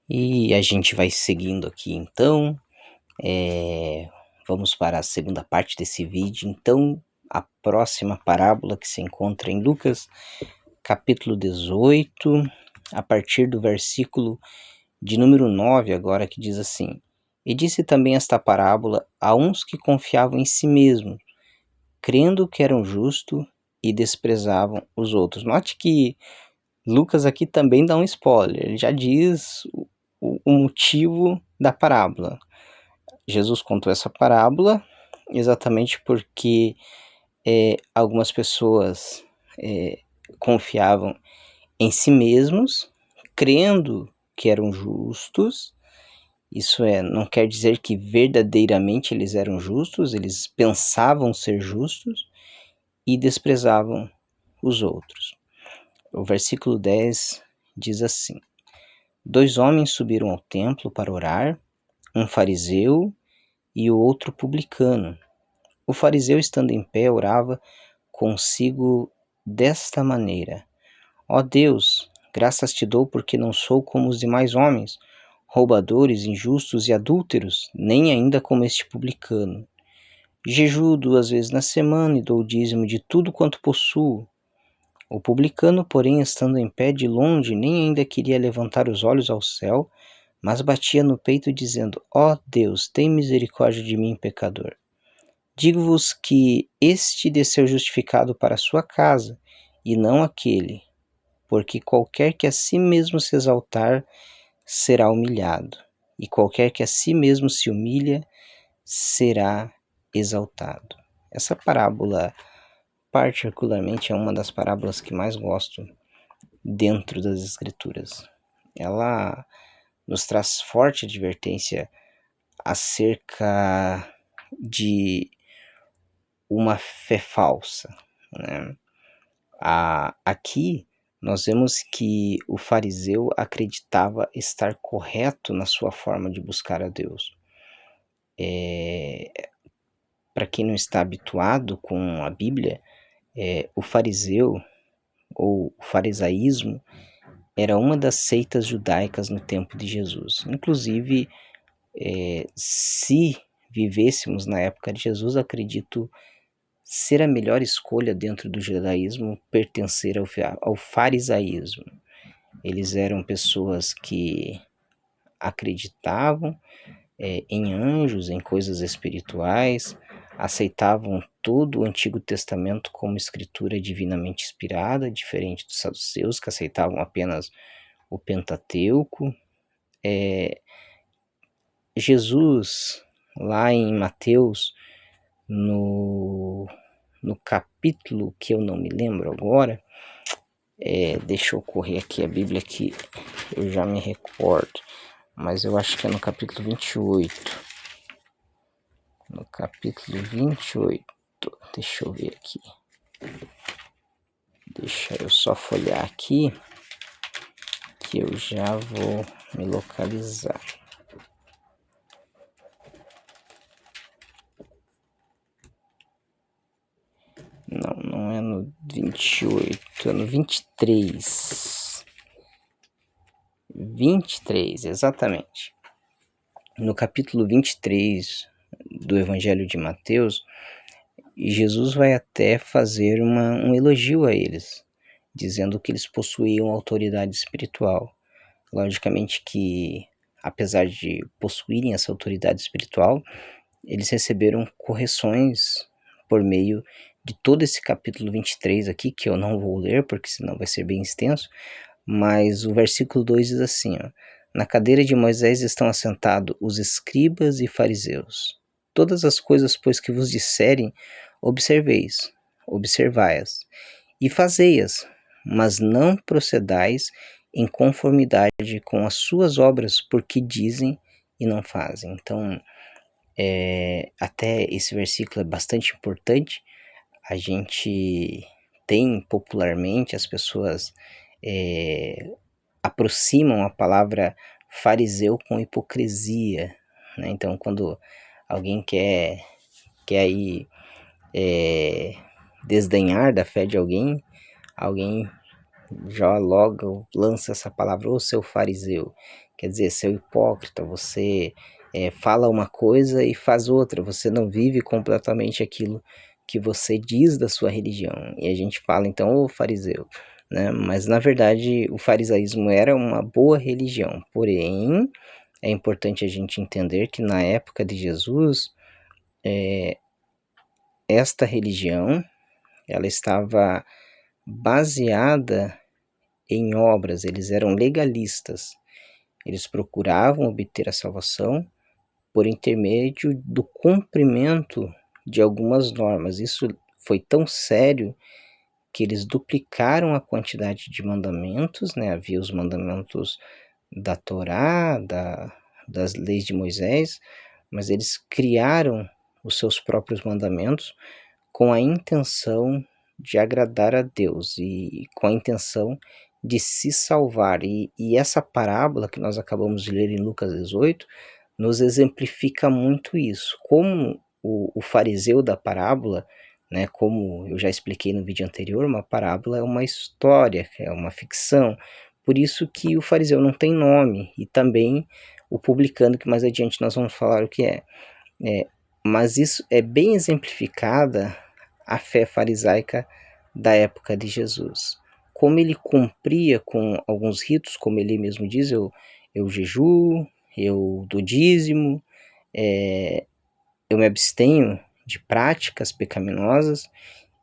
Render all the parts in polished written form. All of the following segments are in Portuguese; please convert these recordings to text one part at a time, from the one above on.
E a gente vai seguindo aqui então, vamos para a segunda parte desse vídeo. Então, a próxima parábola que se encontra em Lucas, capítulo 18, a partir do versículo de número 9 agora, que diz assim: E disse também esta parábola a uns que confiavam em si mesmos, crendo que eram justos e desprezavam os outros. Note que Lucas aqui também dá um spoiler, ele já diz o motivo da parábola. Jesus contou essa parábola exatamente porque algumas pessoas confiavam em si mesmos, crendo que eram justos. Isso não quer dizer que verdadeiramente eles eram justos, eles pensavam ser justos e desprezavam os outros. O versículo 10 diz assim: 2 homens subiram ao templo para orar, um fariseu e o outro publicano. O fariseu, estando em pé, orava consigo desta maneira: Ó Deus, graças te dou porque não sou como os demais homens, roubadores, injustos e adúlteros, nem ainda como este publicano. Jejuo 2 vezes na semana e dou o dízimo de tudo quanto possuo. O publicano, porém, estando em pé de longe, nem ainda queria levantar os olhos ao céu, mas batia no peito dizendo: Ó Deus, tem misericórdia de mim, pecador. Digo-vos que este desceu justificado para a sua casa, e não aquele, porque qualquer que a si mesmo se exaltar será humilhado, e qualquer que a si mesmo se humilha será exaltado. Essa parábola, particularmente, é uma das parábolas que mais gosto dentro das Escrituras. Ela nos traz forte advertência acerca de uma fé falsa, né? Aqui nós vemos que o fariseu acreditava estar correto na sua forma de buscar a Deus. Para quem não está habituado com a Bíblia, o fariseu ou o farisaísmo era uma das seitas judaicas no tempo de Jesus. Inclusive, se vivêssemos na época de Jesus, acredito ser a melhor escolha dentro do judaísmo pertencer ao farisaísmo. Eles eram pessoas que acreditavam em anjos, em coisas espirituais, aceitavam todo o Antigo Testamento como escritura divinamente inspirada, diferente dos saduceus, que aceitavam apenas o Pentateuco. Jesus, lá em Mateus, no capítulo que eu não me lembro agora, deixa eu correr aqui a Bíblia que eu já me recordo, mas eu acho que é no capítulo 28. No capítulo 28, deixa eu ver aqui. Deixa eu só folhear aqui, que eu já vou me localizar. Não é no 28, é no 23. 23, exatamente. No capítulo 23 do Evangelho de Mateus, Jesus vai até fazer um elogio a eles, dizendo que eles possuíam autoridade espiritual. Logicamente que, apesar de possuírem essa autoridade espiritual, eles receberam correções por meio de todo esse capítulo 23 aqui, que eu não vou ler, porque senão vai ser bem extenso, mas o versículo 2 diz assim, ó: Na cadeira de Moisés estão assentados os escribas e fariseus. Todas as coisas, pois, que vos disserem, observai-as, e fazei-as, mas não procedais em conformidade com as suas obras, porque dizem e não fazem. Então, até esse versículo é bastante importante. A gente tem popularmente, as pessoas aproximam a palavra fariseu com hipocrisia, né? Então, quando alguém quer aí desdenhar da fé de alguém já logo lança essa palavra, ô seu fariseu, quer dizer, seu hipócrita, você fala uma coisa e faz outra, você não vive completamente aquilo que você diz da sua religião. E a gente fala então, ô fariseu, né? Mas na verdade o farisaísmo era uma boa religião, porém é importante a gente entender que na época de Jesus, esta religião, ela estava baseada em obras, eles eram legalistas. Eles procuravam obter a salvação por intermédio do cumprimento de algumas normas. Isso foi tão sério que eles duplicaram a quantidade de mandamentos, né? Havia os mandamentos da Torá, das leis de Moisés, mas eles criaram os seus próprios mandamentos com a intenção de agradar a Deus e com a intenção de se salvar. E essa parábola que nós acabamos de ler em Lucas 18 nos exemplifica muito isso. Como o fariseu da parábola, né, como eu já expliquei no vídeo anterior, uma parábola é uma história, é uma ficção. Por isso que o fariseu não tem nome, e também o publicano, que mais adiante nós vamos falar o que é. Mas isso é bem exemplificada a fé farisaica da época de Jesus. Como ele cumpria com alguns ritos, como ele mesmo diz, eu jejuo, eu dou dízimo, eu me abstenho de práticas pecaminosas,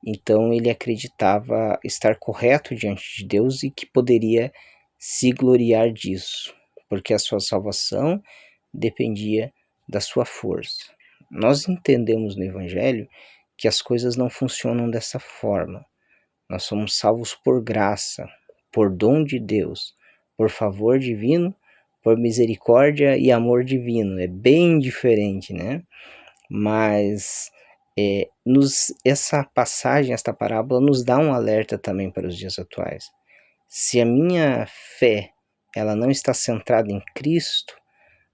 então ele acreditava estar correto diante de Deus e que poderia se gloriar disso, porque a sua salvação dependia da sua força. Nós entendemos no Evangelho que as coisas não funcionam dessa forma. Nós somos salvos por graça, por dom de Deus, por favor divino, por misericórdia e amor divino. É bem diferente, né? Mas essa passagem, esta parábola, nos dá um alerta também para os dias atuais. Se a minha fé ela não está centrada em Cristo,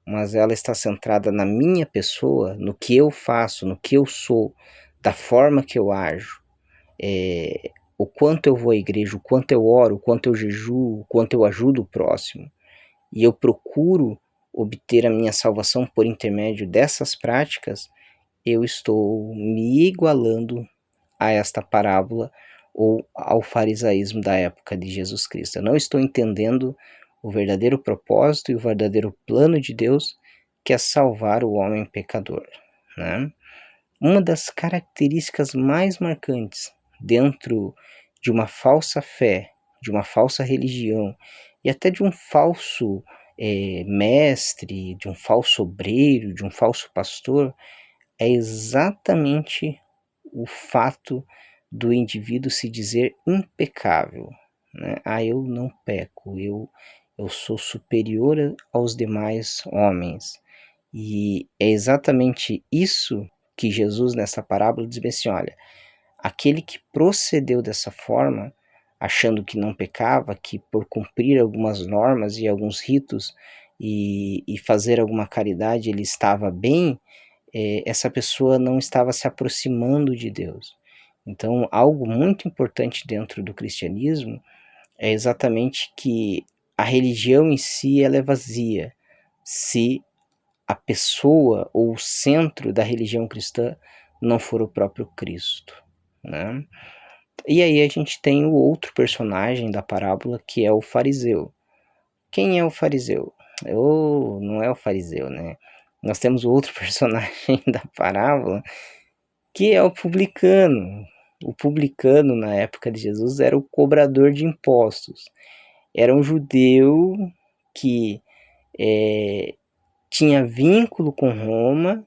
mas ela está centrada na minha pessoa, no que eu faço, no que eu sou, da forma que eu ajo, o quanto eu vou à igreja, o quanto eu oro, o quanto eu jejuo, o quanto eu ajudo o próximo, e eu procuro obter a minha salvação por intermédio dessas práticas, eu estou me igualando a esta parábola ou ao farisaísmo da época de Jesus Cristo. Eu não estou entendendo o verdadeiro propósito e o verdadeiro plano de Deus, que é salvar o homem pecador, né? Uma das características mais marcantes dentro de uma falsa fé, de uma falsa religião e até de um falso mestre, de um falso obreiro, de um falso pastor, é exatamente o fato do indivíduo se dizer impecável, né? Ah, eu não peco, eu sou superior aos demais homens. E é exatamente isso que Jesus, nessa parábola, diz bem assim: olha, aquele que procedeu dessa forma, achando que não pecava, que por cumprir algumas normas e alguns ritos e fazer alguma caridade ele estava bem, essa pessoa não estava se aproximando de Deus. Então, algo muito importante dentro do cristianismo é exatamente que a religião em si ela é vazia se a pessoa ou o centro da religião cristã não for o próprio Cristo, né? E aí a gente tem o outro personagem da parábola que é o fariseu. Quem é o fariseu? Não é o fariseu, né? Nós temos o outro personagem da parábola que é o publicano. O publicano, na época de Jesus, era o cobrador de impostos. Era um judeu que tinha vínculo com Roma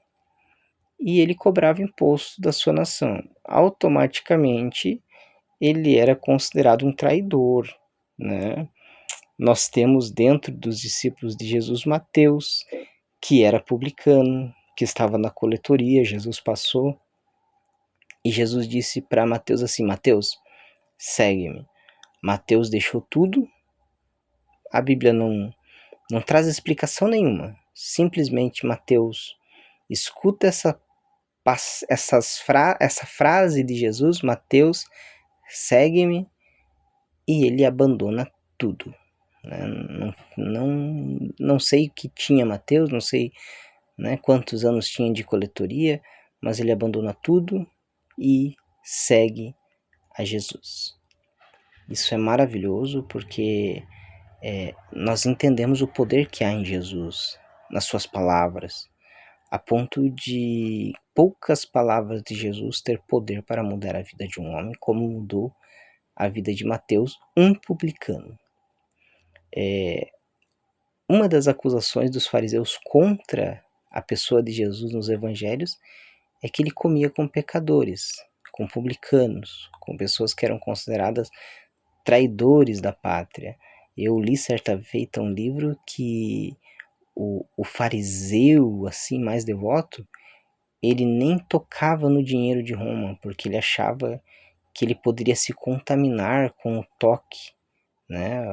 e ele cobrava imposto da sua nação. Automaticamente, ele era considerado um traidor, né? Nós temos dentro dos discípulos de Jesus Mateus, que era publicano, que estava na coletoria. Jesus passou e Jesus disse para Mateus assim: Mateus, segue-me. Mateus deixou tudo. A Bíblia não traz explicação nenhuma. Simplesmente Mateus escuta essa frase de Jesus: Mateus, segue-me. e ele abandona tudo. Né? Não sei o que tinha Mateus, não sei, né, quantos anos tinha de coletoria, mas ele abandona tudo e segue a Jesus. Isso é maravilhoso porque nós entendemos o poder que há em Jesus, nas suas palavras, a ponto de poucas palavras de Jesus ter poder para mudar a vida de um homem, como mudou a vida de Mateus, um publicano. Uma das acusações dos fariseus contra a pessoa de Jesus nos evangelhos é que ele comia com pecadores, com publicanos, com pessoas que eram consideradas traidores da pátria. Eu li certa feita um livro que o fariseu, assim, mais devoto, ele nem tocava no dinheiro de Roma, porque ele achava que ele poderia se contaminar com o toque, né?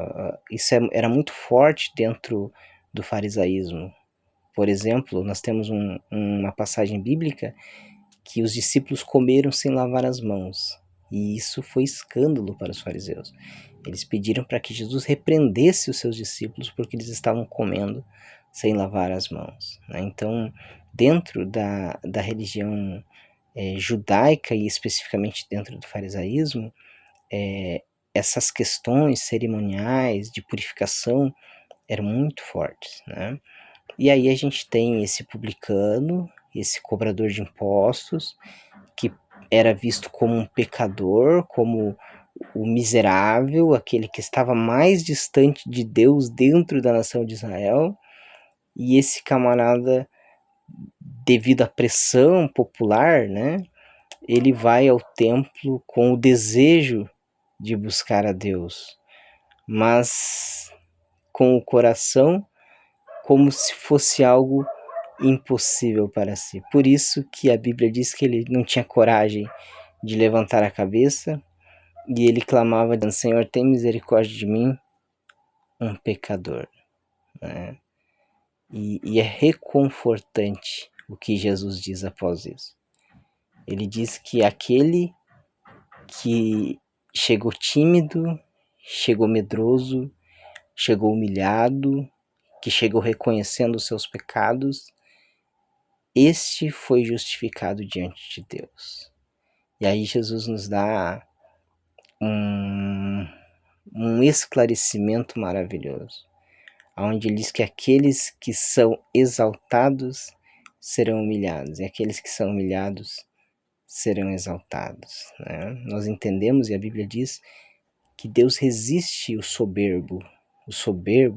Isso era muito forte dentro do farisaísmo. Por exemplo, nós temos uma passagem bíblica que os discípulos comeram sem lavar as mãos. E isso foi escândalo para os fariseus. Eles pediram para que Jesus repreendesse os seus discípulos porque eles estavam comendo sem lavar as mãos. Né? Então, dentro da religião judaica e especificamente dentro do farisaísmo, essas questões cerimoniais de purificação eram muito fortes. Né? E aí a gente tem esse publicano, esse cobrador de impostos, que era visto como um pecador, como o miserável, aquele que estava mais distante de Deus dentro da nação de Israel, e esse camarada, devido à pressão popular, né, ele vai ao templo com o desejo de buscar a Deus, mas com o coração como se fosse algo impossível para si. Por isso que a Bíblia diz que ele não tinha coragem de levantar a cabeça e ele clamava dizendo: Senhor, tem misericórdia de mim, um pecador. Né? E é reconfortante o que Jesus diz após isso. Ele diz que aquele que chegou tímido, chegou medroso, chegou humilhado, que chegou reconhecendo os seus pecados, este foi justificado diante de Deus. E aí Jesus nos dá um esclarecimento maravilhoso, onde ele diz que aqueles que são exaltados serão humilhados, e aqueles que são humilhados serão exaltados. Né? Nós entendemos, e a Bíblia diz, que Deus resiste o soberbo,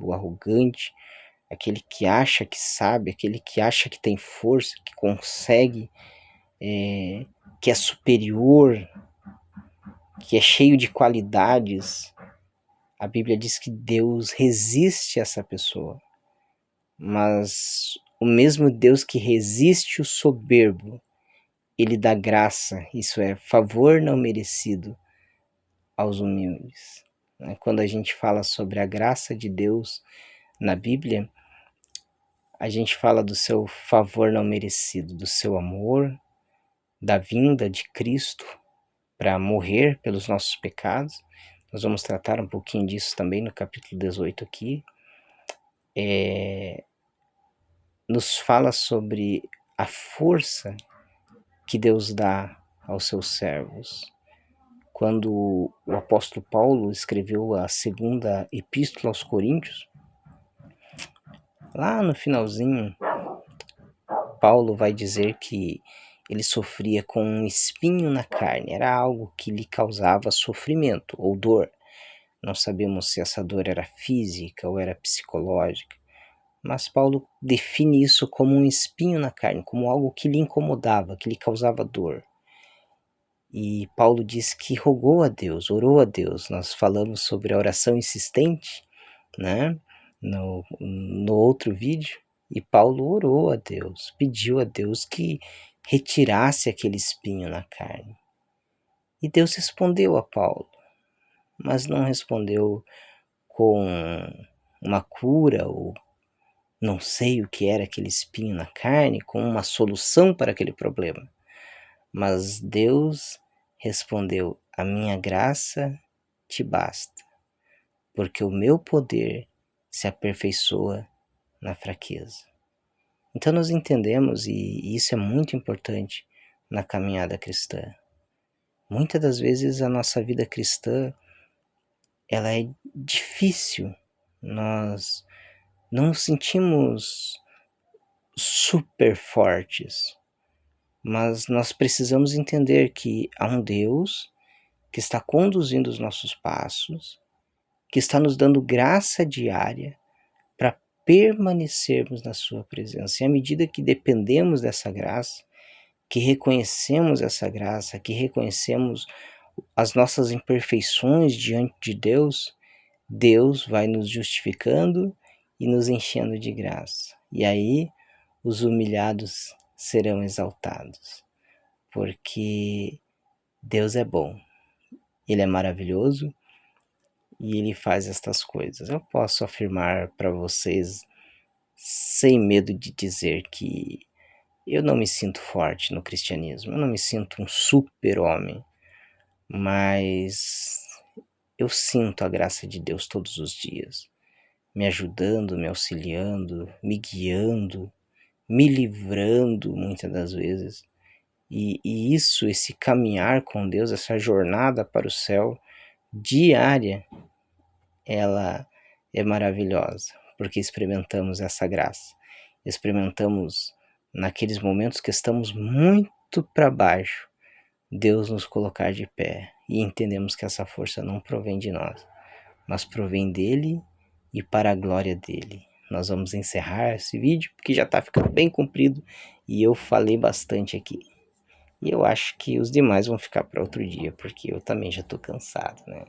o arrogante, aquele que acha que sabe, aquele que acha que tem força, que consegue, que é superior, que é cheio de qualidades. A Bíblia diz que Deus resiste a essa pessoa, mas o mesmo Deus que resiste o soberbo, ele dá graça, isso é, favor não merecido aos humildes. Quando a gente fala sobre a graça de Deus na Bíblia, a gente fala do seu favor não merecido, do seu amor, da vinda de Cristo para morrer pelos nossos pecados. Nós vamos tratar um pouquinho disso também no capítulo 18 aqui. Nos fala sobre a força que Deus dá aos seus servos. Quando o apóstolo Paulo escreveu a segunda epístola aos Coríntios, lá no finalzinho, Paulo vai dizer que ele sofria com um espinho na carne, era algo que lhe causava sofrimento ou dor. Não sabemos se essa dor era física ou era psicológica, mas Paulo define isso como um espinho na carne, como algo que lhe incomodava, que lhe causava dor. E Paulo diz que rogou a Deus, orou a Deus. Nós falamos sobre a oração insistente, né, no outro vídeo, e Paulo orou a Deus, pediu a Deus que retirasse aquele espinho na carne. E Deus respondeu a Paulo, mas não respondeu com uma cura ou não sei o que era aquele espinho na carne, com uma solução para aquele problema. Mas Deus respondeu: a minha graça te basta, porque o meu poder se aperfeiçoa na fraqueza. Então nós entendemos, e isso é muito importante na caminhada cristã. Muitas das vezes a nossa vida cristã, ela é difícil. Nós não nos sentimos super fortes, mas nós precisamos entender que há um Deus que está conduzindo os nossos passos, que está nos dando graça diária para permanecermos na sua presença. E à medida que dependemos dessa graça, que reconhecemos essa graça, que reconhecemos as nossas imperfeições diante de Deus, Deus vai nos justificando e nos enchendo de graça. E aí os humilhados serão exaltados, porque Deus é bom, Ele é maravilhoso e Ele faz estas coisas. Eu posso afirmar para vocês, sem medo de dizer, que eu não me sinto forte no cristianismo, eu não me sinto um super-homem, mas eu sinto a graça de Deus todos os dias, me ajudando, me auxiliando, me guiando, me livrando muitas das vezes. E isso, esse caminhar com Deus, essa jornada para o céu diária, ela é maravilhosa, porque experimentamos essa graça. Experimentamos naqueles momentos que estamos muito para baixo, Deus nos colocar de pé, e entendemos que essa força não provém de nós, mas provém dele e para a glória dele. Nós vamos encerrar esse vídeo, porque já está ficando bem comprido e eu falei bastante aqui. E eu acho que os demais vão ficar para outro dia, porque eu também já estou cansado, né?